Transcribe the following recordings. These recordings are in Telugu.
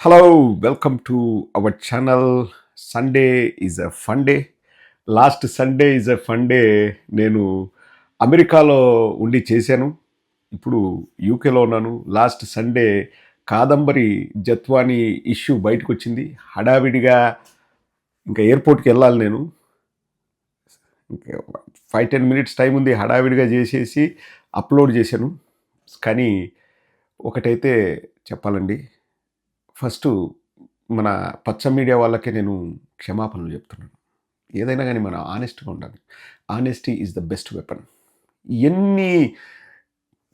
Hello, welcome to our channel. Sunday is a fun day. Last Sunday is a fun day. నేను అమెరికాలో ఉండి చేశాను. ఇప్పుడు యూకేలో ఉన్నాను. Last Sunday Kadambari Jethwani issue బయటకు వచ్చింది. హడావిడిగా ఇంకా ఎయిర్పోర్ట్కి వెళ్ళాలి నేను. ఇంకా 5-10 మినిట్స్ టైం ఉంది. హడావిడిగా చేసేసి అప్లోడ్ చేశాను. కానీ ఒకటైతే చెప్పాలండి, ఫస్ట్ మన పచ్చ మీడియా వాళ్ళకే నేను క్షమాపణలు చెప్తున్నాను. ఏదైనా కానీ మనం ఆనెస్ట్గా ఉండాలి. Honesty is the best weapon. ఎన్ని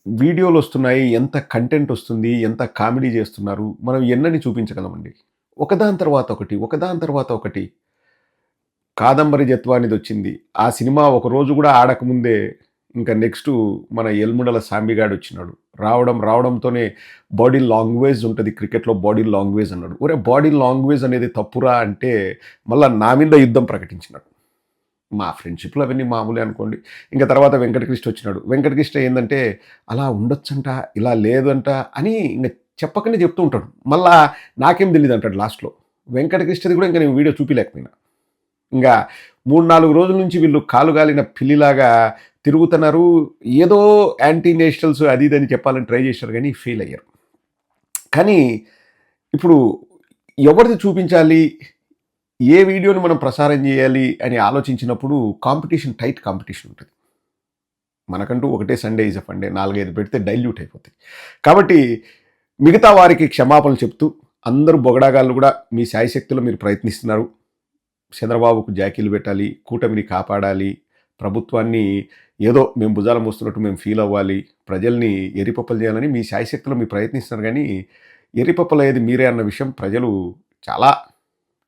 వీడియోలు వస్తున్నాయి, ఎంత కంటెంట్ వస్తుంది, ఎంత కామెడీ చేస్తున్నారు, మనం ఎన్నని చూపించగలమండి. ఒకదాని తర్వాత ఒకటి, ఒకదాని తర్వాత ఒకటి. కాదంబరి జత్వానిది వచ్చింది. ఆ సినిమా ఒకరోజు కూడా ఆడకముందే ఇంకా నెక్స్ట్ మన ఎల్ముడల సాంబిగాడు వచ్చినాడు. రావడంతోనే బాడీ లాంగ్వేజ్ ఉంటుంది, క్రికెట్లో బాడీ లాంగ్వేజ్ అన్నాడు. ఒరే, బాడీ లాంగ్వేజ్ అనేది తప్పురా అంటే మళ్ళీ నా మీద యుద్ధం ప్రకటించినాడు. మా ఫ్రెండ్షిప్లో అవన్నీ మామూలే అనుకోండి. ఇంకా తర్వాత వెంకటకృష్ణ వచ్చినాడు. వెంకటకృష్ణ ఏంటంటే అలా ఉండొచ్చంట, ఇలా లేదంట అని ఇంకా చెప్పకనే చెప్తూ ఉంటాడు. మళ్ళా నాకేం తెలియదు అంటాడు లాస్ట్లో. వెంకటకృష్ణది కూడా ఇంకా నేను వీడియో చూపిలేకపోయినా. ఇంకా 3-4 రోజుల నుంచి వీళ్ళు కాలుగాలిన పిల్లిలాగా తిరుగుతున్నారు. ఏదో యాంటీ నేషనల్స్ అది ఇది అని చెప్పాలని ట్రై చేశారు, కానీ ఫెయిల్ అయ్యారు. కానీ ఇప్పుడు ఎవరిది చూపించాలి, ఏ వీడియోని మనం ప్రసారం చేయాలి అని ఆలోచించినప్పుడు టైట్ కాంపిటీషన్ ఉంటుంది. మనకంటూ ఒకటే Sunday is a fun day, 4-5 పెడితే డైల్యూట్ అయిపోతాయి. కాబట్టి మిగతా వారికి క్షమాపణలు చెప్తూ, అందరూ బొగడాగాళ్ళు కూడా మీ శాయశక్తిలో మీరు ప్రయత్నిస్తున్నారు. చంద్రబాబుకు జాకీలు పెట్టాలి, కూటమిని కాపాడాలి, ప్రభుత్వాన్ని ఏదో మేము భుజాలం మోస్తున్నట్టు మేము ఫీల్ అవ్వాలి, ప్రజల్ని ఎరిపప్పలు చేయాలని మీ శాయశక్తిలో మీరు ప్రయత్నిస్తున్నారు. కానీ ఎరిపప్పలు అయ్యేది మీరే అన్న విషయం ప్రజలు చాలా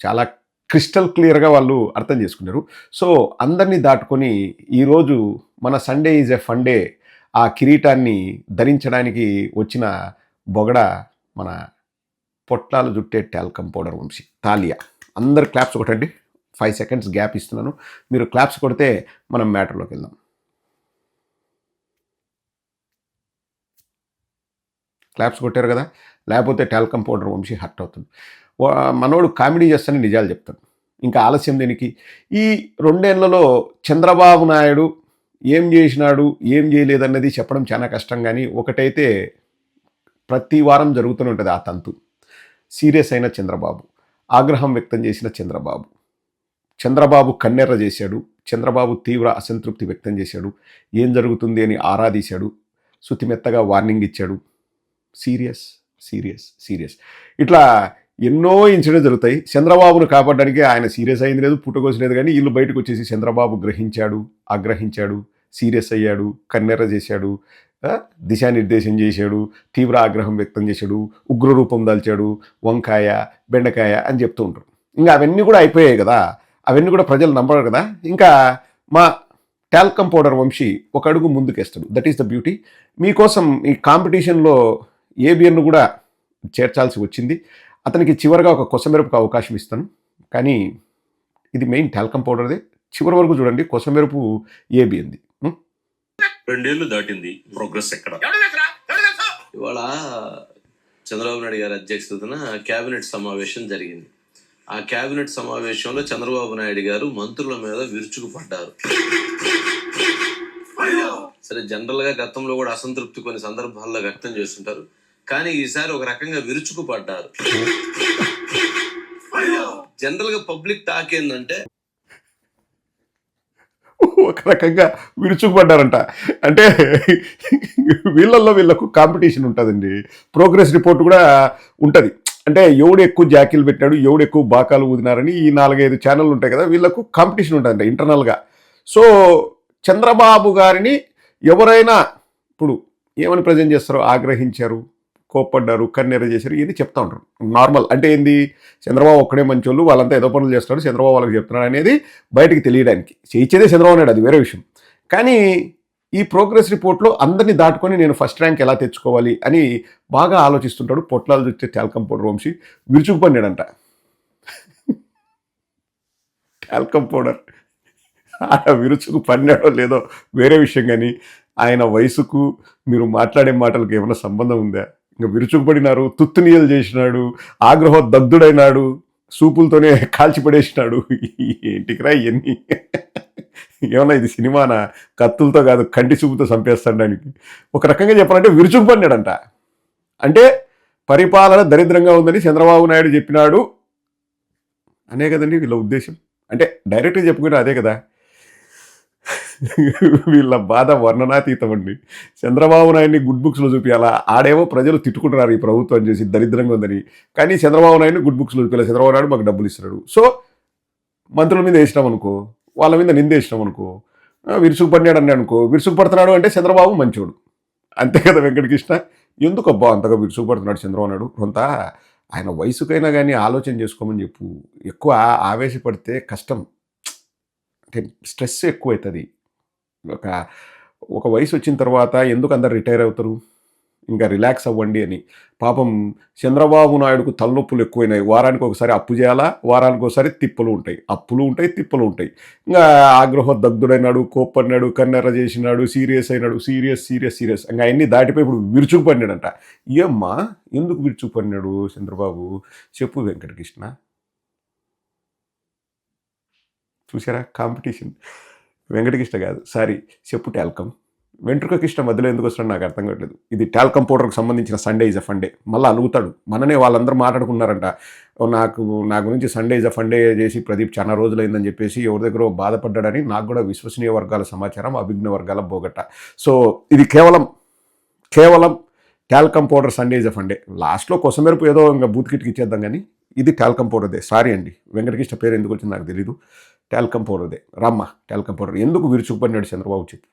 చాలా క్రిస్టల్ క్లియర్గా వాళ్ళు అర్థం చేసుకున్నారు. సో అందరినీ దాటుకొని ఈరోజు మన Sunday is a fun day ఆ కిరీటాన్ని ధరించడానికి వచ్చిన బొగడ మన పొట్లాలు జుట్టే టాల్కమ్ పౌడర్ వంశీ తాలియా. అందరు క్లాప్స్ కొట్టండి. 5 సెకండ్స్ గ్యాప్ ఇస్తున్నాను. మీరు క్లాప్స్ కొడితే మనం మ్యాటర్లోకి వెళ్దాం. క్లాప్స్ కొట్టారు కదా, లేకపోతే టాల్కమ్ పౌడర్ వంశీ హర్ట్ అవుతుంది. మనోడు కామెడీ చేస్తానని నిజాలు చెప్తాడు. ఇంకా ఆలస్యం దేనికి? ఈ 2 ఏళ్లలో చంద్రబాబు నాయుడు ఏం చేసినాడు, ఏం చేయలేదన్నది చెప్పడం చాలా కష్టం. కానీ ఒకటైతే ప్రతి వారం జరుగుతూనే ఉంటుంది ఆ తంతు. సీరియస్ అయిన చంద్రబాబు, ఆగ్రహం వ్యక్తం చేసిన చంద్రబాబు కన్నెర్ర చేశాడు. చంద్రబాబు తీవ్ర అసంతృప్తి వ్యక్తం చేశాడు. ఏం జరుగుతుంది అని ఆరాధీశాడు. శుతిమెత్తగా వార్నింగ్ ఇచ్చాడు. సీరియస్ సీరియస్ సీరియస్ ఇట్లా ఎన్నో ఇన్సిడెంట్స్ జరుగుతాయి. చంద్రబాబును కాపాడడానికి ఆయన సీరియస్ అయింది లేదు, పుట్టుకోసలేదు. కానీ వీళ్ళు బయటకు వచ్చేసి చంద్రబాబు ఆగ్రహించాడు, సీరియస్ అయ్యాడు, కన్నెర్ర చేశాడు, దిశానిర్దేశం చేశాడు, తీవ్ర ఆగ్రహం వ్యక్తం చేశాడు, ఉగ్రరూపం దాల్చాడు, వంకాయ బెండకాయ అని చెప్తూ ఉంటారు. ఇంకా అవన్నీ కూడా అయిపోయాయి కదా, అవన్నీ కూడా ప్రజలు నమ్మరు కదా. ఇంకా మా టాల్కమ్ పౌడర్ వంశీ ఒక అడుగు ముందుకేస్తాడు. That is the beauty. మీకోసం ఈ కాంపిటీషన్లో ఏబిఎన్ను కూడా చేర్చాల్సి వచ్చింది. అతనికి చివరిగా ఒక కొసమెరుపుకు అవకాశం ఇస్తాను. కానీ ఇది మెయిన్ టాల్కమ్ పౌడర్దే. చివరి వరకు చూడండి. కొసమెరుపు ఏబిఎన్ది. 2 ఏళ్ళు దాటింది, ప్రోగ్రెస్ ఎక్కడ? ఇవాళ చంద్రబాబు నాయుడు గారి అధ్యక్షతన కేబినెట్ సమావేశం జరిగింది. ఆ కేబినెట్ సమావేశంలో చంద్రబాబు నాయుడు గారు మంత్రుల మీద విరుచుకుపడ్డారు. సరే, జనరల్ గా గతంలో కూడా అసంతృప్తి కొన్ని సందర్భాల్లో వ్యక్తం చేస్తుంటారు, కానీ ఈసారి ఒక రకంగా విరుచుకుపడ్డారు. జనరల్ గా పబ్లిక్ టాక్ ఏంటంటే ఒక రకంగా విరుచుకుపడ్డారంట. అంటే వీళ్ళకు కాంపిటీషన్ ఉంటుందండి. ప్రోగ్రెస్ రిపోర్ట్ కూడా ఉంటుంది. అంటే ఎవడు ఎక్కువ జాకీలు పెట్టాడు, ఎవడు ఎక్కువ బాకాలు ఊదినారని ఈ 4-5 ఛానళ్ళు ఉంటాయి కదా, వీళ్ళకు కాంపిటీషన్ ఉంటుందంట ఇంటర్నల్గా. సో చంద్రబాబు గారిని ఎవరైనా ఇప్పుడు ఏమని ప్రజెంట్ చేస్తారో, ఆగ్రహించారు, కోప్పడ్డారు, కన్నెర్ర చేశారు, ఇది చెప్తా ఉంటారు. నార్మల్. అంటే ఏంది, చంద్రబాబు ఒక్కడే మంచోళ్ళు, వాళ్ళంతా ఏదో పనులు చేస్తారు, చంద్రబాబు వాళ్ళకి చెప్తున్నాడు అనేది బయటికి తెలియడానికి. చేయించేదే చంద్రబాబు నాయుడు, అది వేరే విషయం. కానీ ఈ ప్రోగ్రెస్ రిపోర్ట్లో అందరినీ దాటుకొని నేను ఫస్ట్ ర్యాంక్ ఎలా తెచ్చుకోవాలి అని బాగా ఆలోచిస్తుంటాడు. పొట్లాలు చూస్తే టాల్కమ్ పౌడర్ వంశీ విరుచుకుపడినాడంట. టాల్కమ్ పౌడర్ ఆయన విరుచుకు పడినాడో లేదో వేరే విషయం, కానీ ఆయన వయసుకు మీరు మాట్లాడే మాటలకు ఏమైనా సంబంధం ఉందా? ఇంకా విరుచుకుపడినారు, తుత్తునీయలు చేసినాడు, ఆగ్రహోదగ్ధుడైనాడు, సూపులతోనే కాల్చిపడేసినాడు. ఏంటికిరా ఇవన్నీ? ఏమన్నా ఇది సినిమానా? కత్తులతో కాదు, కంటి చూపుతో చంపేస్తాడానికి. ఒక రకంగా చెప్పాలంటే విరుచుకుపడినాడంట. అంటే పరిపాలన దరిద్రంగా ఉందని చంద్రబాబు నాయుడు చెప్పినాడు అనే కదండి వీళ్ళ ఉద్దేశం. అంటే డైరెక్ట్గా చెప్పుకుంటే అదే కదా. వీళ్ళ బాధ వర్ణనాతీతం అండి. చంద్రబాబు నాయుడిని గుడ్ బుక్స్లో చూపించాలా? ఆడేమో ప్రజలు తిట్టుకుంటున్నారు ఈ ప్రభుత్వం చేసి దరిద్రంగా ఉందని, కానీ చంద్రబాబు నాయుడిని గుడ్ బుక్స్లో చూపించాలి. చంద్రబాబు నాయుడు మాకు డబ్బులు ఇస్తున్నాడు. సో మంత్రుల మీద వేసినాం అనుకో, వాళ్ళ మీద నిందేసినాం అనుకో, విరుసుకుపడినాడు అన్నాడు అనుకో, విరుసుకుపడుతున్నాడు అంటే చంద్రబాబు మంచోడు. అంతే కదా వెంకటకృష్ణ. ఎందుకు అబ్బా అంతగా విరుసుకుపడుతున్నాడు చంద్రబాబు నాయుడు? కొంత ఆయన వయసుకైనా కానీ ఆలోచన చేసుకోమని చెప్పు. ఎక్కువ ఆవేశపడితే కష్టం, అంటే స్ట్రెస్ ఎక్కువ అవుతుంది. ఒక ఒక వయసు వచ్చిన తర్వాత ఎందుకు అందరు రిటైర్ అవుతారు? ఇంకా రిలాక్స్ అవ్వండి అని. పాపం చంద్రబాబు నాయుడుకు తలనొప్పులు ఎక్కువైనాయి. వారానికి ఒకసారి అప్పు చేయాలా, వారానికి ఒకసారి తిప్పలు ఉంటాయి, అప్పులు ఉంటాయి, తిప్పలు ఉంటాయి. ఇంకా ఆగ్రహోదగ్ధుడైనాడు, కోప్పడినాడు, కన్నెర్ర చేసినాడు, సీరియస్ అయినాడు, సీరియస్ సీరియస్ సీరియస్. ఇంకా అన్నీ దాటిపోయి ఇప్పుడు విరుచుకుపడినాడంట. ఏమ్మా ఎందుకు విరుచుకుపడినాడు చంద్రబాబు? చెప్పు వెంకటకృష్ణ. చూసారా కాంపిటీషన్? వెంకటకృష్ణ కాదు, సారీ, చెప్పు టాల్కమ్. వెంట్రుక కృష్ణ మధ్యలో ఎందుకు వస్తున్నాడు నాకు అర్థం కావట్లేదు. ఇది టాల్కమ్ పౌడర్కి సంబంధించిన సండే ఈజ్ అ ఫండే. మళ్ళీ అలుగుతాడు. మననే వాళ్ళందరూ మాట్లాడుకున్నారంట, నా గురించి సండే ఈజ్ అ ఫండే చేసి ప్రదీప్ చాలా రోజులైందని చెప్పేసి ఎవరి దగ్గర బాధపడ్డాడని నాకు కూడా విశ్వసనీయ వర్గాల సమాచారం, అభిజ్ఞ వర్గాల బోగట్ట. సో ఇది కేవలం talcum powder Sunday is a funday. లాస్ట్లో కొసమెరుపు ఏదో ఇంకా బూత్ కిట్కి ఇచ్చేద్దాం, కానీ ఇది టాల్కమ్ పౌడర్దే. సారీ అండి, వెంకటకృష్ణ పేరు ఎందుకు వచ్చింది నాకు తెలీదు. టాల్కమ్ పౌడర్దే. రమ్మ టాల్కమ్ పౌడర్. ఎందుకు విరుచుకుపడినాడు చంద్రబాబు చెప్పు.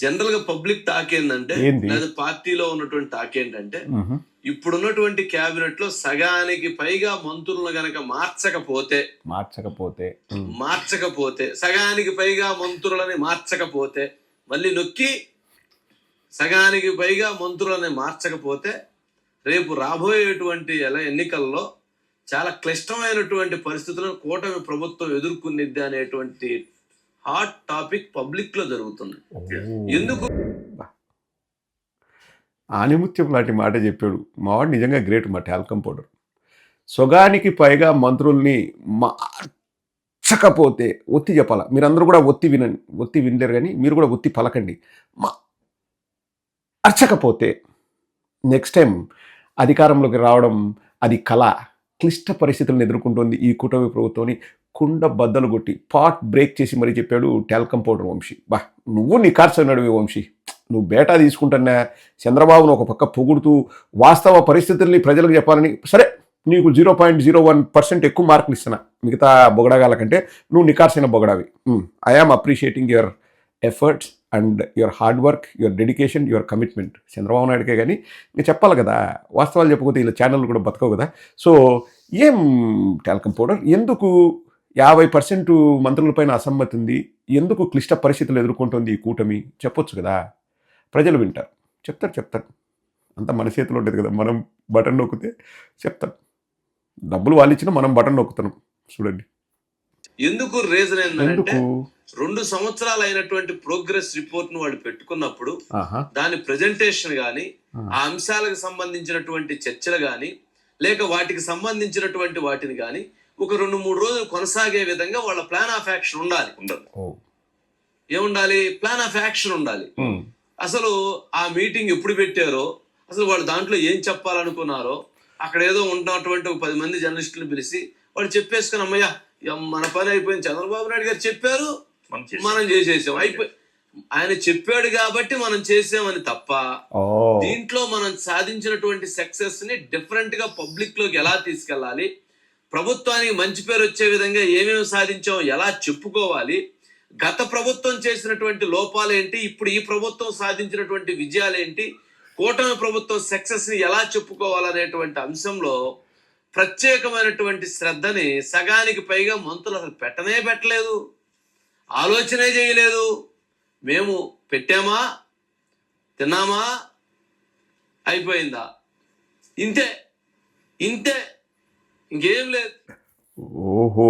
జనరల్ గా పబ్లిక్ టాక్ ఏంటంటే, లేదా పార్టీలో ఉన్నటువంటి టాక్ ఏంటంటే, ఇప్పుడున్నటువంటి క్యాబినెట్ లో సగానికి పైగా మంత్రులను గనక మార్చకపోతే సగానికి పైగా మంత్రులని మార్చకపోతే, మళ్ళీ నొక్కి సగానికి పైగా మంత్రులని మార్చకపోతే రేపు రాబోయేటువంటి ఎన్నికల్లో చాలా క్లిష్టమైనటువంటి పరిస్థితులను కూటమి ప్రభుత్వం ఎదుర్కొనిద్ది అనేటువంటి హాట్ టాపిక్ పబ్లిక్ లో జరుగుతుంది. ఎందుకు ఆనిముత్యం లాంటి మాట చెప్పాడు మావాడు. నిజంగా గ్రేట్ మా టాల్కమ్ పౌడర్. సగానికి పైగా మంత్రుల్ని మార్చకపోతే, ఒత్తి చెప్పాలా, మీరందరూ కూడా ఒత్తి వినండి. ఒత్తి వినలేరు కానీ మీరు కూడా ఒత్తి పలకండి. మార్చకపోతే నెక్స్ట్ టైం అధికారంలోకి రావడం అది కళ. క్లిష్ట పరిస్థితులను ఎదుర్కొంటుంది ఈ కూటమి ప్రభుత్వాన్ని కుండ బద్దలు కొట్టి పాట్ బ్రేక్ చేసి మరీ చెప్పాడు టాల్కమ్ పౌడర్ వంశీ. నువ్వు నికార్సన్నాడు వంశీ. నువ్వు బేటా తీసుకుంటున్నా చంద్రబాబును ఒక పక్క పొగుడుతూ వాస్తవ పరిస్థితుల్ని ప్రజలకు చెప్పాలని, సరే నీకు 0.01% ఎక్కువ మార్కులు ఇస్తున్నా మిగతా బొగడగాల కంటే, నువ్వు నికార్సైన బొగడావి. I am appreciating your efforts and your hard work, your dedication, your commitment. Chandrababu నాయుడుకే కానీ ఇంకా చెప్పాలి కదా, వాస్తవాలు చెప్పకపోతే ఇలా ఛానల్ కూడా బతకవు కదా. సో ఏం టాల్కమ్ పౌడర్ ఎందుకు 50% మంత్రులపైన అసమ్మతి ఉంది, ఎందుకు క్లిష్ట పరిస్థితులు ఎదుర్కొంటుంది ఈ కూటమి చెప్పొచ్చు కదా. ప్రజలు వింటారు, చెప్తారు. అంతా మన చేతిలో ఉంటుంది కదా. మనం బటన్ నొక్కితే చెప్తారు. డబ్బులు వాళ్ళు ఇచ్చినా మనం బటన్ నొక్కుతున్నాం చూడండి. ఎందుకు రీజన్ ఏంటంటే 2 సంవత్సరాలు అయినటువంటి ప్రోగ్రెస్ రిపోర్ట్ ను వాళ్ళు పెట్టుకున్నప్పుడు దాని ప్రెజెంటేషన్ గాని, ఆ అంశాలకు సంబంధించినటువంటి చర్చలు గాని, లేక వాటికి సంబంధించినటువంటి వాటిని గాని ఒక 2-3 రోజులు కొనసాగే విధంగా వాళ్ళ ప్లాన్ ఆఫ్ యాక్షన్ ఉండాలి. ఏముండాలి? ప్లాన్ ఆఫ్ యాక్షన్ ఉండాలి. అసలు ఆ మీటింగ్ ఎప్పుడు పెట్టారో, అసలు వాళ్ళు దాంట్లో ఏం చెప్పాలనుకున్నారో, అక్కడ ఏదో ఉన్నటువంటి ఒక 10 మంది జర్నలిస్టులు పిలిచి వాళ్ళు చెప్పేసుకుని, అమ్మయ్య మన పని అయిపోయింది, చంద్రబాబు నాయుడు గారు చెప్పారు, మనం చేసేసాం, అయిపోయి ఆయన చెప్పాడు కాబట్టి మనం చేసామని తప్ప, దీంట్లో మనం సాధించినటువంటి సక్సెస్ ని డిఫరెంట్ గా పబ్లిక్ లోకి ఎలా తీసుకెళ్ళాలి, ప్రభుత్వానికి మంచి పేరు వచ్చే విధంగా ఏమేమి సాధించాం ఎలా చెప్పుకోవాలి, గత ప్రభుత్వం చేసినటువంటి లోపాలేంటి, ఇప్పుడు ఈ ప్రభుత్వం సాధించినటువంటి విజయాలేంటి, కూటమి ప్రభుత్వం సక్సెస్ ని ఎలా చెప్పుకోవాలనేటువంటి అంశంలో ప్రత్యేకమైనటువంటి శ్రద్ధని సగానికి పైగా మంత్రులు అసలు పెట్టలేదు, ఆలోచనే చేయలేదు. మేము పెట్టామా, తిన్నామా, అయిపోయిందా, ఇంతే ఇంకేం లేదు. ఓహో,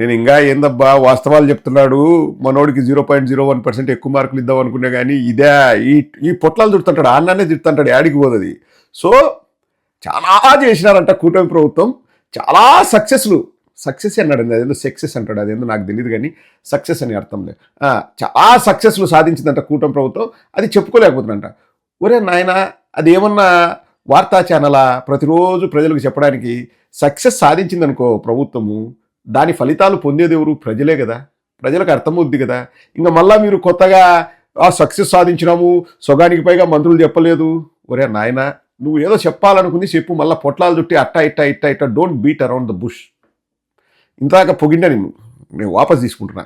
నేను ఇంకా ఏందబ్బా వాస్తవాలు చెప్తున్నాడు, మనోడికి 0.01% ఎక్కువ మార్కులు ఇద్దాం అనుకున్నా కానీ ఇదే ఈ పొట్లాలు చుడుతుంటాడు, అన్నానే తిడుతుంటాడు, యాడికి పోదది. సో చాలా చేసినారంట కూటమి ప్రభుత్వం, చాలా సక్సెస్ అన్నాడు, అదేందో సక్సెస్ అంటాడు, అదేందో నాకు తెలియదు కానీ సక్సెస్ అని అర్థం లేదు. చాలా సక్సెస్లు సాధించిందంట కూటమి ప్రభుత్వం, అది చెప్పుకోలేకపోతుందంట. ఒరే నాయన, అది ఏమన్నా వార్తా ఛానలా ప్రతిరోజు ప్రజలకు చెప్పడానికి? సక్సెస్ సాధించిందనుకో ప్రభుత్వము, దాని ఫలితాలు పొందేది ఎవరు? ప్రజలే కదా, ప్రజలకు అర్థమవుద్ది కదా. ఇంకా మళ్ళా మీరు కొత్తగా సక్సెస్ సాధించినాము, సగానికి పైగా మంత్రులు చెప్పలేదు. ఒరే నాయన, నువ్వు ఏదో చెప్పాలనుకుంది చెప్పు, మళ్ళీ పొట్లాలు చుట్టి ఇట్ట don't beat around the bush. ఇంతదాకా పొగిండా నేను వాపస్ తీసుకుంటున్నా.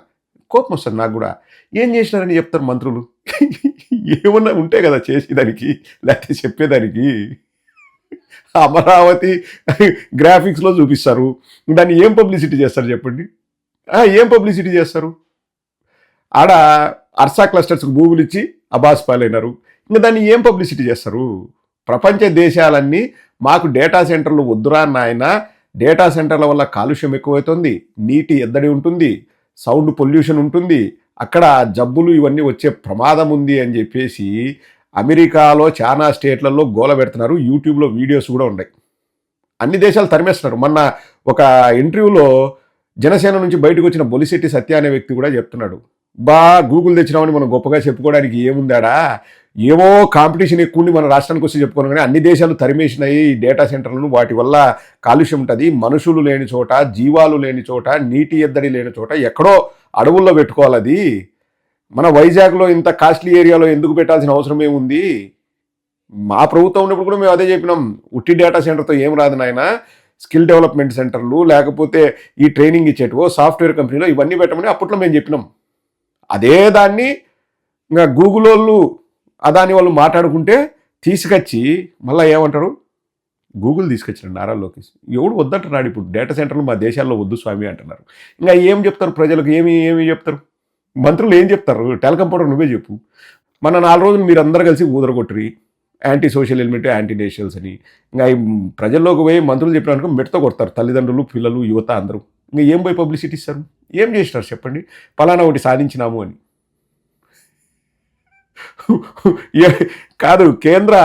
కోపం వస్తుంది నాకు కూడా. ఏం చేసినారని చెప్తారు మంత్రులు? ఏమన్నా ఉంటే కదా చేసేదానికి, లేకపోతే చెప్పేదానికి. అమరావతి గ్రాఫిక్స్లో చూపిస్తారు, దాన్ని ఏం పబ్లిసిటీ చేస్తారు చెప్పండి? ఏం పబ్లిసిటీ చేస్తారు? ఆడ అర్సా క్లస్టర్స్కి భూములు ఇచ్చి అబాస్ పాలైనారు, ఇంకా దాన్ని ఏం పబ్లిసిటీ చేస్తారు? ప్రపంచ దేశాలన్నీ మాకు డేటా సెంటర్లు వద్దురా నాయన, డేటా సెంటర్ల వల్ల కాలుష్యం ఎక్కువవుతుంది, నీటి ఎద్దడి ఉంటుంది, సౌండ్ పొల్యూషన్ ఉంటుంది, అక్కడ జబ్బులు ఇవన్నీ వచ్చే ప్రమాదం ఉంది అని చెప్పేసి అమెరికాలో చాలా స్టేట్లలో గోల పెడుతున్నారు. యూట్యూబ్లో వీడియోస్ కూడా ఉన్నాయి. అన్ని దేశాలు తరిమేస్తున్నారు. మొన్న ఒక ఇంటర్వ్యూలో జనసేన నుంచి బయటకు వచ్చిన బొలిశెట్టి సత్య అనే వ్యక్తి కూడా చెప్తున్నాడు, గూగుల్ తెచ్చినామని మనం గొప్పగా చెప్పుకోవడానికి ఏముందాడా, ఏమో కాంపిటీషన్ ఎక్కువ ఉండి మన రాష్ట్రానికి వచ్చి చెప్పుకోవడం, కానీ అన్ని దేశాలు తరిమేసినాయి ఈ డేటా సెంటర్లను, వాటి వల్ల కాలుష్యం ఉంటుంది, మనుషులు లేని చోట, జీవాలు లేని చోట, నీటి ఎద్దడి లేని చోట ఎక్కడో అడవుల్లో పెట్టుకోవాలి. అది మన వైజాగ్లో ఇంత కాస్ట్లీ ఏరియాలో ఎందుకు పెట్టాల్సిన అవసరం ఏముంది? మా ప్రభుత్వం ఉన్నప్పుడు కూడా మేము అదే చెప్పినాం, ఉట్టి డేటా సెంటర్తో ఏం రాదు నాయన, స్కిల్ డెవలప్మెంట్ సెంటర్లు లేకపోతే ఈ ట్రైనింగ్ ఇచ్చేటివో సాఫ్ట్వేర్ కంపెనీలో ఇవన్నీ పెట్టమని అప్పట్లో మేము చెప్పినాం. అదే దాన్ని ఇంకా గూగుల్ వాళ్ళు అదాని వాళ్ళు మాట్లాడుకుంటే తీసుకొచ్చి మళ్ళీ ఏమంటారు, గూగుల్ తీసుకొచ్చిన నారా లోకేష్. ఎవడు వద్దంటున్నాడు ఇప్పుడు, డేటా సెంటర్లు మా దేశాల్లో వద్దు స్వామి అంటున్నారు. ఇంకా ఏం చెప్తారు ప్రజలకు? ఏమి చెప్తారు మంత్రులు? ఏం చెప్తారు? టెలికాం పౌడర్ నువ్వే చెప్పు. మన 4 రోజులు మీరు అందరూ కలిసి ఊదరగొట్టరి, anti social element, anti nationals అని. ఇంకా ప్రజల్లోకి పోయి మంత్రులు చెప్పినాక మెడతో కొడతారు తల్లిదండ్రులు, పిల్లలు, యువత అందరూ. ఇంకా ఏం పోయి పబ్లిసిటీ ఇస్తారు? ఏం చేసినారు చెప్పండి? పలానా ఒకటి సాధించినాము అని. కాదు, కేంద్ర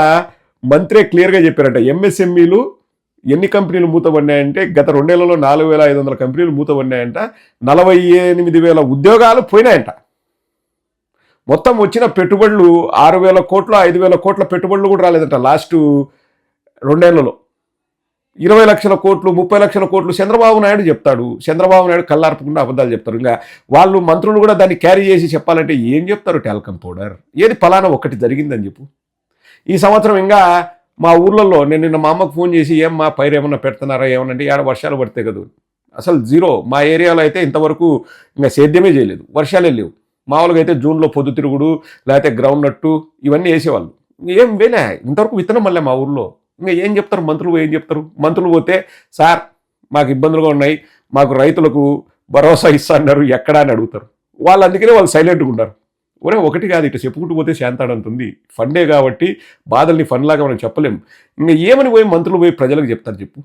మంత్రే క్లియర్గా చెప్పారంట, ఎంఎస్ఎంఈలు ఎన్ని కంపెనీలు మూతపడినాయంటే గత 2 ఏళ్లలో 4,500 కంపెనీలు మూతపడినాయంట, 48,000 ఉద్యోగాలు పోయినాయంట. మొత్తం వచ్చిన పెట్టుబడులు 6,000 కోట్లు, 5,000 కోట్ల పెట్టుబడులు కూడా రాలేదంట లాస్ట్ 2 ఏళ్లలో. 20 లక్షల కోట్లు, 30 లక్షల కోట్లు చంద్రబాబు నాయుడు చెప్తాడు. చంద్రబాబు నాయుడు కళ్ళార్పకుండా అబద్ధాలు చెప్తారు. ఇంకా వాళ్ళు మంత్రులు కూడా దాన్ని క్యారీ చేసి చెప్పాలంటే ఏం చెప్తారు? టెలికాం పౌడర్ ఏది ఫలానా ఒకటి జరిగిందని చెప్పు. ఈ సంవత్సరం ఇంకా మా ఊర్లలో నేను నిన్న మా అమ్మకు ఫోన్ చేసి, ఏం మా పైరు ఏమన్నా పెడుతున్నారా ఏమనంటే, ఏడ వర్షాలు పడితే కదా, అసలు జీరో. మా ఏరియాలో అయితే ఇంతవరకు ఇంకా సేద్యమే చేయలేదు, వర్షాలే లేవు. మామూలుగా అయితే జూన్లో పొద్దుతిరుగుడు లేకపోతే గ్రౌండ్ నట్టు ఇవన్నీ వేసేవాళ్ళు. ఏం వేలే ఇంతవరకు విత్తనం మళ్ళీ మా ఊర్లో. ఇంకా ఏం చెప్తారు మంత్రులు? ఏం చెప్తారు మంత్రులు? పోతే సార్ మాకు ఇబ్బందులుగా ఉన్నాయి, మాకు రైతులకు భరోసా ఇస్తా అన్నారు, ఎక్కడా అని అడుగుతారు. వాళ్ళు అందుకనే వాళ్ళు సైలెంట్గా ఉన్నారు. ఒరే ఒకటి కాదు, ఇటు చెప్పుకుంటూ పోతే శాంతాడంతుంది. ఫండే కాబట్టి బాధల్ని ఫండ్లాగా మనం చెప్పలేం. ఇంకా ఏమని పోయి మంత్రులు పోయి ప్రజలకు చెప్తారు చెప్పు?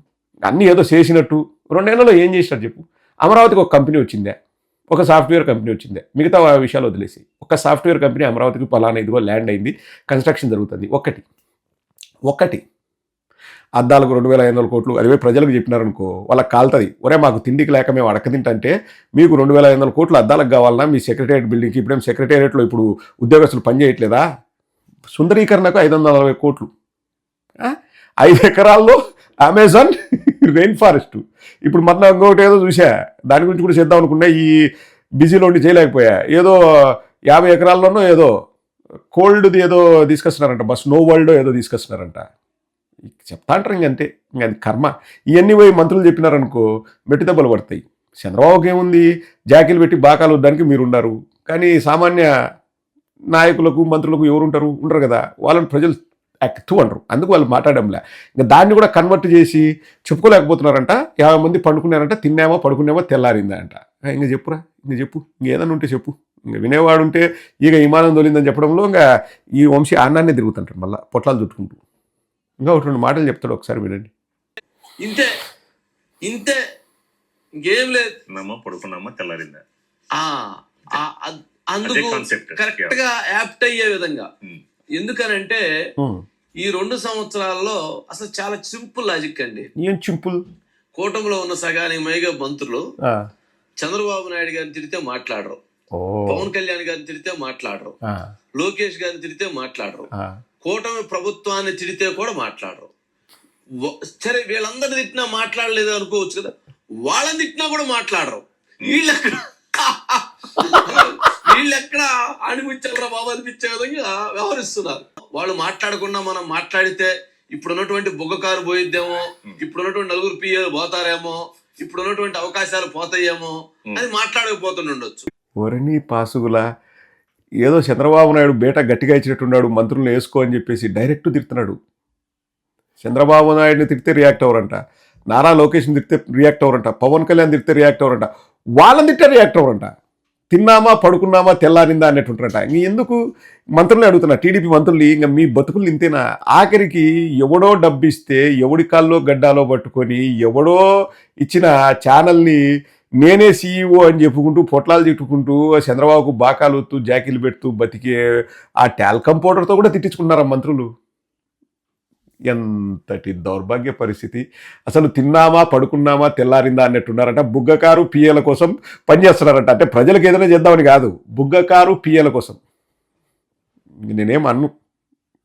అన్నీ ఏదో చేసినట్టు. 2 ఏళ్లలో ఏం చేసినారు చెప్పు? అమరావతికి ఒక కంపెనీ వచ్చిందే, ఒక సాఫ్ట్వేర్ కంపెనీ వచ్చిందే, మిగతా విషయాలు వదిలేసి ఒక సాఫ్ట్వేర్ కంపెనీ అమరావతికి పలానా ఇదిగో ల్యాండ్ అయింది, కన్స్ట్రక్షన్ జరుగుతుంది. ఒకటి అద్దాలకు 2,500 కోట్లు అదే ప్రజలకు చెప్పినారనుకో, వాళ్ళకి కాలుతుంది. ఒరే మాకు తిండికి లేక మేము అడక తింటే మీకు 2,500 కోట్లు అద్దాలకు కావాలన్నా మీ సెక్రటేరియట్ బిల్డింగ్కి, ఇప్పుడేం సెక్రటేరియట్లో ఇప్పుడు ఉద్యోగస్తులు పనిచేయట్లేదా? సుందరీకరణకు 540 కోట్లు, 5 ఎకరాల్లో అమెజాన్ రెయిన్ ఫారెస్ట్. ఇప్పుడు మొన్న ఇంకొకటి ఏదో చూసా, దాని గురించి కూడా చేద్దాం అనుకున్నా, ఈ బిజీలో ఉండి చేయలేకపోయా. ఏదో 50 ఎకరాల్లోనో ఏదో కోల్డ్ది ఏదో తీసుకొస్తున్నారంట, స్నో వరల్డ్ ఏదో తీసుకొస్తున్నారంట. చెప్తా అంటారు ఇంకంతే, ఇంక అది కర్మ. ఇవన్నీ పోయి మంత్రులు చెప్పినారనుకో మెట్టి దెబ్బలు పడతాయి. చంద్రబాబుకి ఏముంది, జాకీలు పెట్టి బాకాలు వద్దానికి మీరున్నారు, కానీ సామాన్య నాయకులకు మంత్రులకు ఎవరు ఉండరు కదా, వాళ్ళని ప్రజలు యాక్టివ్ అంటారు. అందుకు వాళ్ళు మాట్లాడంలే. ఇంకా దాన్ని కూడా కన్వర్ట్ చేసి చెప్పుకోలేకపోతున్నారంట. 50 మంది పండుకున్నారంట, తిన్నామో పడుకున్నామో తెల్లారిందా అంట. ఇంకా చెప్పురా, చెప్పు, ఇంకేదన్నా ఉంటే చెప్పు. ఇంకా వినేవాడు ఉంటే ఇక విమానం తోలిందని చెప్పడంలో ఇంకా ఈ వంశీ అన్నాన్ని తిరుగుతుంటారు మళ్ళీ పొట్లాలు చుట్టుకుంటూ. ఇంకా 2 మాటలు చెప్తాడు, ఒకసారి వినండి. ఇంతే ఇంతే ఇంకేం లేదు. పడుకున్నామా తెల్లారిందా, ఆ అందుకు కాన్సెప్ట్ కరెక్ట్ గా యాప్ట్ అయ్యే విధంగా. ఎందుకనంటే ఈ 2 సంవత్సరాల్లో అసలు చాలా సింపుల్ లాజిక్ అండి. ఏం సింపుల్? కూటమిలో ఉన్న సగానికి మైగా మంత్రులు చంద్రబాబు నాయుడు గారిని తిరిగితే మాట్లాడరు, పవన్ కళ్యాణ్ గారిని తిరిగితే మాట్లాడరు, లోకేష్ గారిని తిరిగితే మాట్లాడరు, కూటమి ప్రభుత్వాన్ని తిరిగితే కూడా మాట్లాడరు. సరే వీళ్ళందరిని తిట్టినా మాట్లాడలేదు అనుకోవచ్చు కదా, వాళ్ళని తిట్టినా కూడా మాట్లాడరు. వీళ్ళెక్కడ అనిపించాలరా బాబు అనిపించే విధంగా వ్యవహరిస్తున్నారు. వాళ్ళు మాట్లాడకుండా మనం మాట్లాడితే ఇప్పుడున్నటువంటి బుగ్గకారు పోయిద్దేమో, ఇప్పుడున్నటువంటి నలుగురు పిఏలు పోతారేమో, ఇప్పుడున్నటువంటి అవకాశాలు పోతాయేమో అని మాట్లాడకపోతుండొచ్చు. వరణి పాసుగుల ఏదో చంద్రబాబు నాయుడు బేట గట్టిగా ఇచ్చినట్టున్నాడు, మంత్రులను వేసుకో అని చెప్పేసి డైరెక్ట్ తిడుతున్నాడు. చంద్రబాబు నాయుడిని తిడితే రియాక్ట్ అవ్వరంట, నారా లోకేష్ని తిడితే రియాక్ట్ అవ్వరంట, పవన్ కళ్యాణ్ తిడితే రియాక్ట్ అవ్వరంట, వాళ్ళని తిట్టే రియాక్ట్ అవ్వరంట. తిన్నామా పడుకున్నామా తెల్లారిందా అన్నట్టుంటారట. ఇంక ఎందుకు మంత్రుల్ని అడుగుతున్నా, టీడీపీ మంత్రులు ఇంకా మీ బతుకులు ఇంతేనా? ఆఖరికి ఎవడో డబ్బిస్తే ఎవడి కాల్లో గడ్డాలో పట్టుకొని ఎవడో ఇచ్చిన ఛానల్ని నేనే సీఈఓ అని చెప్పుకుంటూ పొట్లాలు తిట్టుకుంటూ చంద్రబాబుకు బాకాలు వస్తూ జాకీలు పెడుతూ బతికే ఆ టాల్కమ్ పౌడర్తో కూడా తిట్టించుకున్నారా మంత్రులు? ఎంతటి దౌర్భాగ్య పరిస్థితి. అసలు తిన్నామా పడుకున్నామా తెల్లారిందా అన్నట్టున్నారంట. బుగ్గకారు పిఏల కోసం పనిచేస్తున్నారంట. అంటే ప్రజలకు ఏదైనా చేద్దామని కాదు, బుగ్గకారు పిఏల కోసం. నేనేం అన్ను,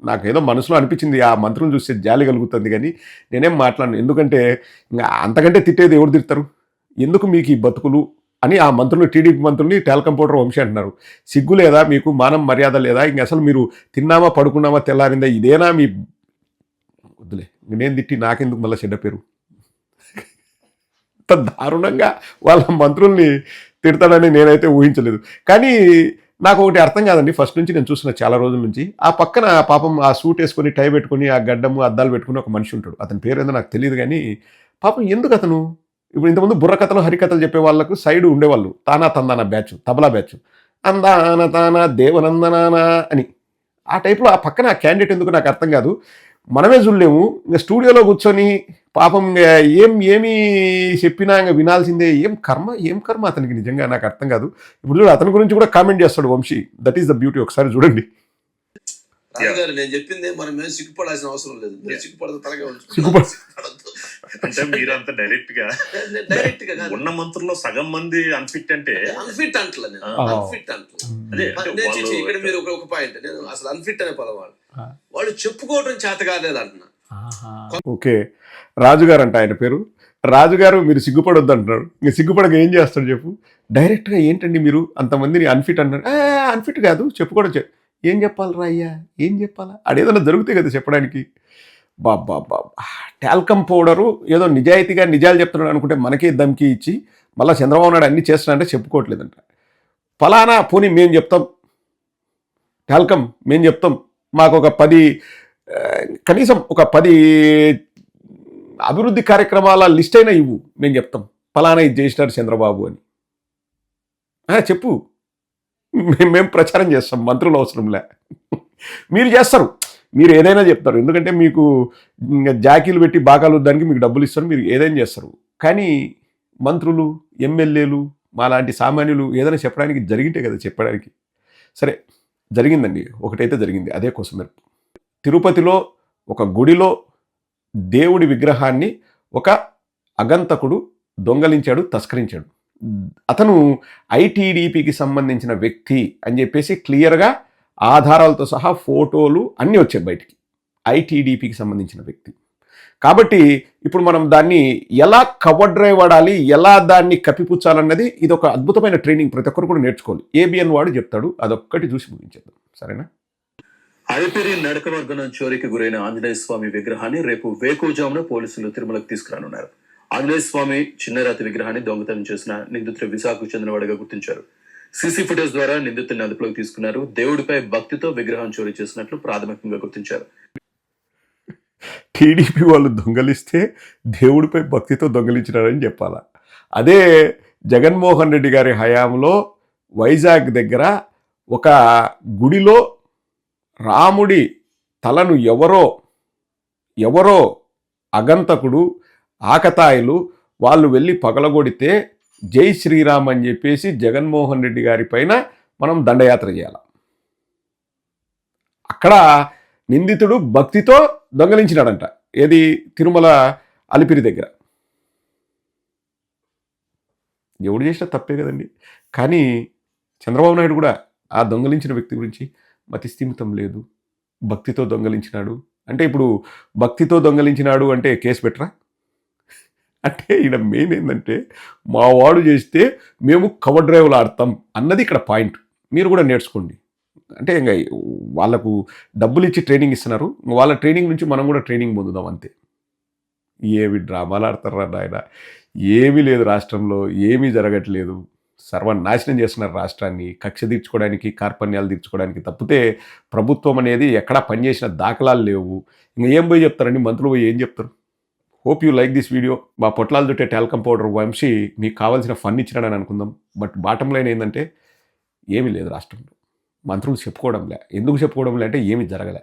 నాకేదో మనసులో అనిపించింది, ఆ మంత్రులను చూస్తే జాలి కలుగుతుంది, కానీ నేనేం మాట్లాడను. ఎందుకంటే ఇంకా అంతకంటే తిట్టేది ఎవరు తిడతారు? ఎందుకు మీకు ఈ బతుకులు అని ఆ మంత్రులు, టీడీపీ మంత్రుల్ని టాల్కమ్ పౌడర్ వంశీ అంటున్నారు. సిగ్గు లేదా మీకు? మానం మర్యాద లేదా? ఇంక అసలు మీరు తిన్నామా పడుకున్నామా తెల్లారిందా ఇదేనా మీ? వద్దులే, నేను తిట్టి నాకెందుకు మళ్ళీ చెడ్డ పేరు? అంత దారుణంగా వాళ్ళ మంత్రుల్ని తిడతాడని నేనైతే ఊహించలేదు. కానీ నాకు ఒకటి అర్థం కాదండి, ఫస్ట్ నుంచి నేను చూస్తున్నా చాలా రోజుల నుంచి. ఆ పక్కన పాపం ఆ సూట్ వేసుకొని టై పెట్టుకొని ఆ గడ్డము అద్దాలు పెట్టుకుని ఒక మనిషి ఉంటాడు. అతని పేరు ఏదో నాకు తెలియదు, కానీ పాపం ఎందుకు అతను ఇప్పుడు ఇంతకుముందు బుర్రకథలు హరికథలు చెప్పే వాళ్ళకు సైడ్ ఉండేవాళ్ళు, తానా తందానా బ్యాచ్, తబలా బ్యాచ్, అందాన తానా దేవనందనానా అని ఆ టైప్లో ఆ పక్కన ఆ క్యాండిడేట్ ఎందుకు నాకు అర్థం కాదు. మనమే చూడలేము, ఇంకా స్టూడియోలో కూర్చొని పాపం ఏమి చెప్పినా ఇంకా వినాల్సిందే. ఏం కర్మ అతనికి, నిజంగా నాకు అర్థం కాదు. ఇప్పుడు అతని గురించి కూడా కామెంట్ చేస్తాడు Vamsi, that is the beauty. ఒకసారి చూడండి. రాజుగారు నేను చెప్పింది మనం మేము సిగ్గుపడాల్సిన అవసరం లేదు, సిగ్గుపడదు తలగా అంటే మీరు అంత డైరెక్ట్ గా ఉన్న మంత్రుల్లో సగం మంది అన్ఫిట్ అంటే అన్ఫిట్ అంటలే, అన్ఫిట్ అంటలే. ఇక్కడ మీరు ఒక పాయింట్, నేను అసలు అన్ఫిట్ అనే పదవాడు వాళ్ళు చెప్పుకోవడం చేత కాలేదు అంటున్నా. ఓకే, రాజుగారు అంట ఆయన పేరు. రాజుగారు మీరు సిగ్గుపడొద్దు అంటున్నారు. ఇంకా సిగ్గుపడక ఏం చేస్తాడు చెప్పు? డైరెక్ట్గా ఏంటండి మీరు అంతమందిని అన్ఫిట్ అంటున్నారు? అన్ఫిట్ కాదు, చెప్పుకోవడం. ఏం చెప్పాలరా అయ్యా, ఏం చెప్పాలా? అడేదన్నా దొరికితే కదా చెప్పడానికి. బాబా టాల్కమ్ పౌడరు ఏదో నిజాయితీగా నిజాలు చెప్తున్నాడు అనుకుంటే మనకే దమ్కి ఇచ్చి మళ్ళీ చంద్రబాబు నాయుడు అన్నీ చేస్తున్నాడంటే చెప్పుకోవట్లేదంట. ఫలానా పోనీ మేము చెప్తాం, టాల్కమ్ మేము చెప్తాం, మాకు ఒక 10 కనీసం ఒక 10 అభివృద్ధి కార్యక్రమాల లిస్ట్ అయినా ఇవ్వు, మేము చెప్తాం ఫలానా ఇది చేసినారు చంద్రబాబు అని చెప్పు, మేము ప్రచారం చేస్తాం. మంత్రులు అవసరంలే, మీరు చేస్తారు, మీరు ఏదైనా చెప్తారు. ఎందుకంటే మీకు జాకీలు పెట్టి బాకాలు వద్దానికి మీకు డబ్బులు ఇస్తారు, మీరు ఏదైనా చేస్తారు. కానీ మంత్రులు, ఎమ్మెల్యేలు, మాలాంటి సామాన్యులు ఏదైనా చెప్పడానికి జరిగితే కదా చెప్పడానికి. సరే జరిగిందండి, ఒకటైతే జరిగింది, అదే కోసమెరుపు. తిరుపతిలో ఒక గుడిలో దేవుడి విగ్రహాన్ని ఒక అగంతకుడు దొంగలించాడు, తస్కరించాడు. అతను ఐటీడీపీకి సంబంధించిన వ్యక్తి అని చెప్పేసి క్లియర్గా ఆధారాలతో సహా ఫోటోలు అన్నీ వచ్చాయి బయటికి. ఐటీడీపీకి సంబంధించిన వ్యక్తి కాబట్టి ఇప్పుడు మనం దాన్ని ఎలా కవర్ డ్రైవ్ వాడాలి, ఎలా దాన్ని కప్పిపుచ్చాలన్నది ఇది ఒక అద్భుతమైన ట్రైనింగ్, ప్రతి ఒక్కరు కూడా నేర్చుకోవాలి. ఏబిఎన్ వాడు చెప్తాడు, అదొక్కటి చూసి ముగించేద్దాం, సరేనా? అలిపిరి నడక మార్గం చోరీకి గురైన ఆంజనేయ స్వామి విగ్రహాన్ని రేపు వేకువజామున పోలీసులు తిరుమలకు తీసుకురానున్నారు. ఆంజనేయ స్వామి చిన్నరాతి విగ్రహాన్ని దొంగతనం చేసిన నిందితుడు విశాఖకు చెందినవాడిగా గుర్తించారు. సీసీ ఫుటేజ్ ద్వారా నిందితుడిని అదుపులోకి తీసుకున్నారు. దేవుడిపై భక్తితో విగ్రహం చోరీ చేసినట్లు ప్రాథమికంగా గుర్తించారు. టీడీపీ వాళ్ళు దొంగలిస్తే దేవుడిపై భక్తితో దొంగలించినారని చెప్పాలా? అదే జగన్మోహన్ రెడ్డి గారి హయాంలో వైజాగ్ దగ్గర ఒక గుడిలో రాముడి తలను ఎవరో అగంతకుడు, ఆకతాయిలు వాళ్ళు వెళ్ళి పగలగొడితే జై శ్రీరామ్ అని చెప్పేసి జగన్మోహన్ రెడ్డి గారి పైన మనం దండయాత్ర చేయాలి. అక్కడ నిందితుడు భక్తితో దొంగలించినాడంట. ఏది? తిరుమల అలిపిరి దగ్గర. ఎవడు చేసినా తప్పే కదండి. కానీ చంద్రబాబు నాయుడు కూడా ఆ దొంగలించిన వ్యక్తి గురించి మతిస్థిమితం లేదు, భక్తితో దొంగలించినాడు అంటే, ఇప్పుడు భక్తితో దొంగలించినాడు అంటే కేసు పెట్టరా? అంటే ఈయన మెయిన్ ఏంటంటే, మా వాడు చేస్తే మేము కవర్ డ్రైవ్లు ఆడతాం అన్నది ఇక్కడ పాయింట్. మీరు కూడా నేర్చుకోండి. అంటే ఇంకా వాళ్ళకు డబ్బులు ఇచ్చి ట్రైనింగ్ ఇస్తున్నారు, వాళ్ళ ట్రైనింగ్ నుంచి మనం కూడా ట్రైనింగ్ పొందుదాం అంతే. ఏమి డ్రామాలు ఆడతారా నాయన? ఏమీ లేదు రాష్ట్రంలో, ఏమీ జరగట్లేదు. సర్వనాశనం చేస్తున్నారు రాష్ట్రాన్ని, కక్ష తీర్చుకోవడానికి, కార్పణ్యాలు తీర్చుకోవడానికి తప్పితే ప్రభుత్వం అనేది ఎక్కడా పనిచేసిన దాఖలాలు లేవు. ఇంకా ఏం పోయి చెప్తారండి మంత్రులు? పోయి ఏం చెప్తారు? Hope you like this video. మా పొట్లాలు చుట్టే టాల్కమ్ పౌడర్ వంశీ మీకు కావాల్సిన ఫన్ ఇచ్చినాడని అనుకుందాం. బట్ బాటం లైన్ ఏంటంటే ఏమీ లేదు రాష్ట్రంలో. మంత్రులు చెప్పుకోవడంలే. ఎందుకు చెప్పుకోవడంలే అంటే ఏమీ జరగలే.